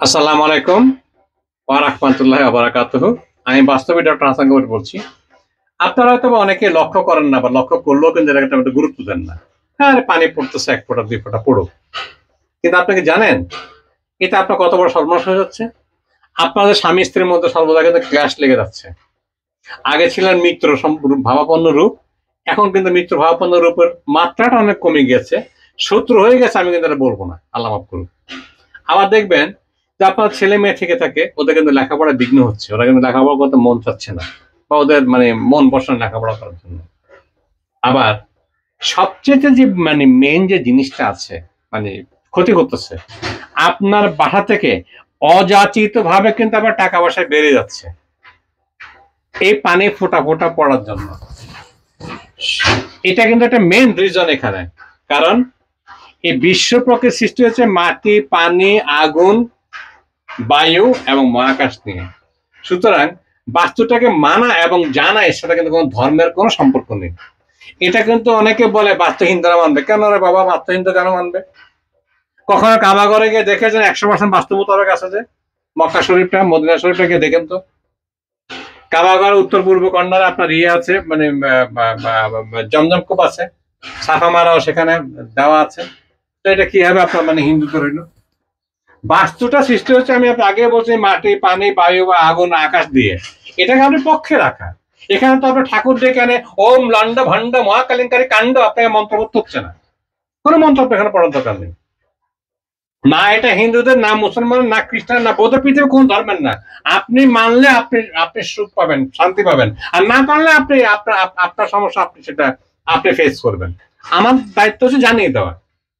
আসসালামু আলাইকুম ওয়া রাহমাতুল্লাহি ওয়া বারাকাতুহু। আমি বাস্তবিক ডক্টর হাসান কবির বলছি। আপনারা হয়তো অনেকে লক্ষ্য করেন না বা লক্ষ্য করলেও কিন্তু এটাকে তেমন একটা গুরুত্ব দেন না। হ্যাঁ, আরে পানি পড়তেছে ১ ফোঁটা ২ ফোঁটা পড়ুক। কিন্তু আপনি কি জানেন এতে আপনার কত বড় সর্বনাশ হয়ে যাচ্ছে? আপনাদের স্বামী স্ত্রীর মধ্যে সর্বদা কিন্তু ক্ল্যাশ লেগে যাচ্ছে। আগে ছিলেন মিত্র ভাবাপন্ন রূপ, এখন কিন্তু মিত্র ভাবাপন্ন রূপের মাত্রাটা অনেক কমে গিয়েছে। শত্রু হয়ে গেছে আমি কিন্তু এটা বলব না। আল্লাহ মাফ করুন। আবার দেখবেন যে আপনার ছেলে মেয়ে থেকে থাকে, ওদের কিন্তু লেখাপড়ায় বিঘ্ন হচ্ছে, ওরা কিন্তু লেখাপড়া করতে মন চাচ্ছে না বা ওদের মন বসে না লেখাপড়া করার জন্য। আবার সবচেয়ে যে মেন যে জিনিসটা আছে, ক্ষতি করতেছে, আপনার বাসা থেকে অযাচিত ভাবে কিন্তু আবার টাকা পয়সা বেড়ে যাচ্ছে এই পানি ফোঁটা ফোঁটা পড়ার জন্য। এটা কিন্তু একটা মেন রিজন এখানে। কারণ এই বিশ্ব প্রকৃতির সৃষ্টি হচ্ছে মাটি, পানি, আগুন, বায়ু এবং মহাকাশ নিয়ে। সুতরাং বাস্তুটাকে মানা এবং জানা এর সাথে কিন্তু কোনো ধর্মের কোনো সম্পর্ক নেই। এটা কিন্তু অনেকে বলে বাস্তু হিন্দুরা মানবে। কেন রে বাবা, বাস্তু হিন্দু কেন মানবে? কখনো কাবাঘরে গিয়ে দেখেছেন ১০০% বাস্তু মোতাবেক আছে যে মক্কা শরীফটা, মদিনা শরীফটা গিয়ে দেখেন তো। কাবাঘর উত্তর পূর্ব কর্নারে আপনার আছে, জমজম কূপ আছে, সাফা মারাও সেখানে দেওয়া আছে। তো এটা কি হবে আপনার হিন্দুদের হইল? বাস্তুটা সৃষ্টি হচ্ছে, আমি আগে বলছি, মাটি, পানি, বায়ু বা আগুন, আকাশ দিয়ে। এটাকে আপনি পক্ষে রাখা। এখানে তো আপনার ঠাকুর ডেকে আনে ওম লন্ড ভন্ড মহাকালিঙ্কারী কাণ্ড আপনাকে মন্ত্র করতে হচ্ছে না। কোনো মন্ত্র এখানে পড়ার দরকার নেই। না এটা হিন্দুদের, না মুসলমান, না খ্রিস্টান, না বৌদ্ধ, পৃথিবীর কোন ধর্মের না। আপনি মানলে আপনি সুখ পাবেন, শান্তি পাবেন। আর না মানলে আপনি আপনার সমস্যা আপনি ফেস করবেন। আমার দায়িত্ব হচ্ছে জানিয়ে দেওয়া।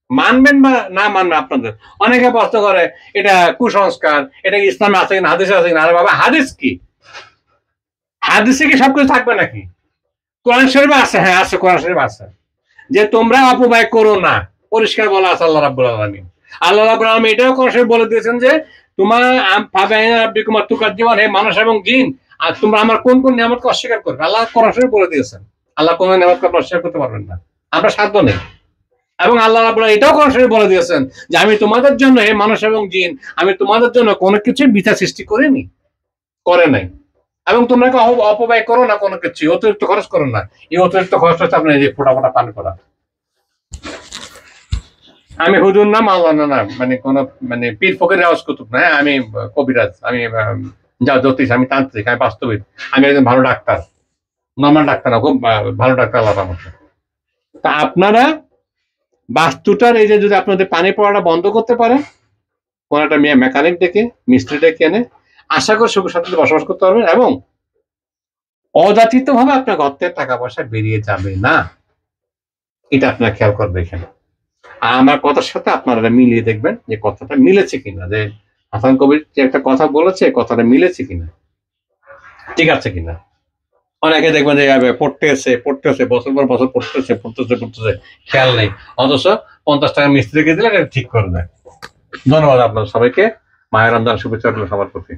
মানবেন বা না মানবেন আপনাদের। অনেকে প্রশ্ন করে এটা কুসংস্কার, এটা ইসলামে আছে কিনা, হাদিসে আছে কিনা। আরে বাবা, হাদিস কি? হাদিসে কি সবকিছু থাকবে নাকি? কোরআন শরীফে আছে, হ্যাঁ আছে, কোরআন শরীফ আছে যে তোমরা অপব্যয় করো না, পরিষ্কার বলা আছে আল্লাহ রাব্বুল আলামিন। আল্লাহ রাব্বুল আলামিন এটাও কোরআন শরীফে বলে দিয়েছেন যে তোমার হে মানুষ এবং জিন, আর তোমরা আমার কোন কোন নিয়ামতকে অস্বীকার করবে। আল্লাহ কোরআন শরীফে বলে দিয়েছেন আল্লাহ কোন নিয়ামতকে অস্বীকার করতে পারবেন না, আমরা সাধ্য নেই। এবং আল্লাহ রাব্বুল আলামিন এটাও কোরআন শরীফে বলে দিয়েছেন যে আমি তোমাদের জন্য, হে মানুষ এবং জিন, আমি তোমাদের জন্য কোনো কিছু বিধা সৃষ্টি করিনি, করে নাই। এবং তোমরা অপব্যয় করো না, কোনো কিছু অতিরিক্ত খরচ করো না। এই অতিরিক্ত খরচ হচ্ছে আপনার এই যে ফোটা ফোটা পান করা। আমি হুজুর না, মাওলানা না, কোন পীর ফকির আওয়াজ কুতুব না। আমি কবিরাজ, আমি জ্যোতিষ, আমি তান্ত্রিক, আমি বাস্তবিক, আমি একজন ভালো ডাক্তার, নর্মাল ডাক্তার না, খুব ভালো ডাক্তার আল্লাহ আমার। তা আপনারা বাস্তুটার এই যে যদি আপনাদের পানি পড়াটা বন্ধ করতে পারেন, কোন একটা মেকানিক ডেকে, মিস্ত্রি ডেকে এনে, আশা করি সুখের সাথে বসবাস করতে পারবেন এবং অযাচিত ভাবে আপনার ঘর থেকে টাকা পয়সা বেরিয়ে যাবে না। এটা আপনারা খেয়াল করবে এখানে। আর আমার কথার সাথে আপনারা মিলিয়ে দেখবেন যে কথাটা মিলেছে কিনা, যে হাসান কবির যে একটা কথা বলেছে কথাটা মিলেছে কিনা, ঠিক আছে কিনা। অনেকে দেখবেন যে পড়তেছে বছর পর বছর পড়তেছে, খেয়াল নেই, অথচ 50 টাকা মিস্ত্রিকে দিলে এটা ঠিক করে দেয়। ধন্যবাদ আপনার সবাইকে। মায়ের রমজান শুভেচ্ছা সবার প্রতি।